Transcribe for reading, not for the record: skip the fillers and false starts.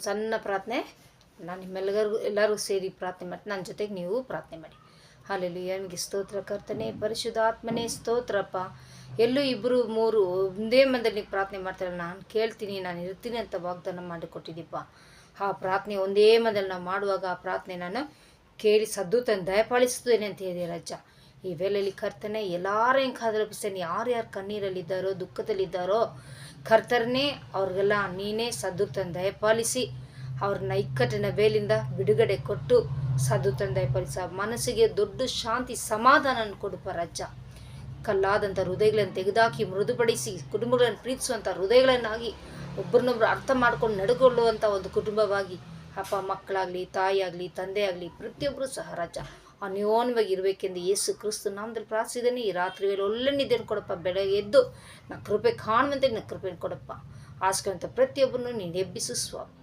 ಸಣ್ಣ ಪ್ರಾರ್ಥನೆ ನಾನು ಎಲ್ಲರಿಗೂ ಸೇರಿ ಪ್ರಾರ್ಥನೆ ಮಾಡಿ ನನ್ನ ಜೊತೆಗೆ ನೀವು ಪ್ರಾರ್ಥನೆ ಮಾಡಿ. ಹಾಲೆಲೂಯಾ. ನಿಮಗೆ ಸ್ತೋತ್ರ ಕರ್ತನೆ, ಪರಿಶುದ್ಧಾತ್ಮನೇ ಸ್ತೋತ್ರಪ್ಪ. ಎಲ್ಲೂ ಇಬ್ಬರು ಮೂರು ಒಂದೇ ಮಂದಲ್ಲಿ ಪ್ರಾರ್ಥನೆ ಮಾಡ್ತಾರೆ, ನಾನು ಕೇಳ್ತೀನಿ, ನಾನು ಇರ್ತೀನಿ ಅಂತ ವಾಗ್ದಾನ ಮಾಡಿಕೊಟ್ಟಿದ್ದೀಪ್ಪ. ಆ ಪ್ರಾರ್ಥನೆ ಒಂದೇ ಮಂದಲ್ಲಿ ನಾವು ಮಾಡುವಾಗ ಆ ಪ್ರಾರ್ಥನೆ ನಾನು ಕೇಳಿ ಸದ್ದುತನ್ನು ದಯಪಾಲಿಸುತ್ತೇನೆ ಅಂತ ಹೇಳಿದೆ ರಾಜ. ಈ ವೇಳೆಯಲ್ಲಿ ಕರ್ತನೆ ಎಲ್ಲರ ಹೆಂಗಾದ್ರಪಿಸ್ತೇನೆ, ಯಾರ್ಯಾರು ಕಣ್ಣೀರಲ್ಲಿದ್ದಾರೋ ದುಃಖದಲ್ಲಿದ್ದಾರೋ ಕರ್ತರನ್ನೇ ಅವ್ರಿಗೆಲ್ಲ ನೀನೇ ಸದ್ದುತನ್ನು ದಯಪಾಲಿಸಿ ಅವ್ರನ್ನ ಇಕ್ಕಟ್ಟಿನ ಬೇಲಿಂದ ಬಿಡುಗಡೆ ಕೊಟ್ಟು ಸದ್ದುತನ್ನು ದಯಪಾಲಿಸ ಮನಸ್ಸಿಗೆ ದೊಡ್ಡ ಶಾಂತಿ ಸಮಾಧಾನ ಕೊಡುಪ ರಾಜ. ಕಲ್ಲಾದಂಥ ಹೃದಯಗಳನ್ನು ತೆಗೆದಾಕಿ ಮೃದುಪಡಿಸಿ ಕುಟುಂಬಗಳನ್ನು ಪ್ರೀತಿಸುವಂಥ ಹೃದಯಗಳನ್ನಾಗಿ ಒಬ್ಬರನ್ನೊಬ್ಬರು ಅರ್ಥ ಮಾಡ್ಕೊಂಡು ನಡೆಕೊಳ್ಳುವಂಥ ಒಂದು ಕುಟುಂಬವಾಗಿ ಅಪ್ಪ, ಮಕ್ಕಳಾಗಲಿ, ತಾಯಿಯಾಗಲಿ, ತಂದೆ ಆಗಲಿ ಪ್ರತಿಯೊಬ್ಬರು ಸಹ ರಾಜ ಅನ್ಯೋನ್ಯವಾಗಿ ಇರಬೇಕೆಂದು ಯೇಸು ಕ್ರಿಸ್ತು ನಾಮದಲ್ಲಿ ಪ್ರಾರ್ಥಿಸಿದ್ದೇನೆ. ಈ ರಾತ್ರಿ ವೇಳೆ ಒಳ್ಳೆ ನಿದ್ದೆಯನ್ನು ಕೊಡಪ್ಪ. ಬೆಳಗ್ಗೆ ಎದ್ದು ನಾ ಕೃಪೆ ಕಾಣುವಂತೆ ನಿನ್ನ ಕೃಪೆಯನ್ನು ಕೊಡಪ್ಪ. ಆಸ್ಕೊಂತ ಪ್ರತಿಯೊಬ್ಬರನ್ನು ನೀನು ಎಬ್ಬಿಸು ಸ್ವಾಮಿ.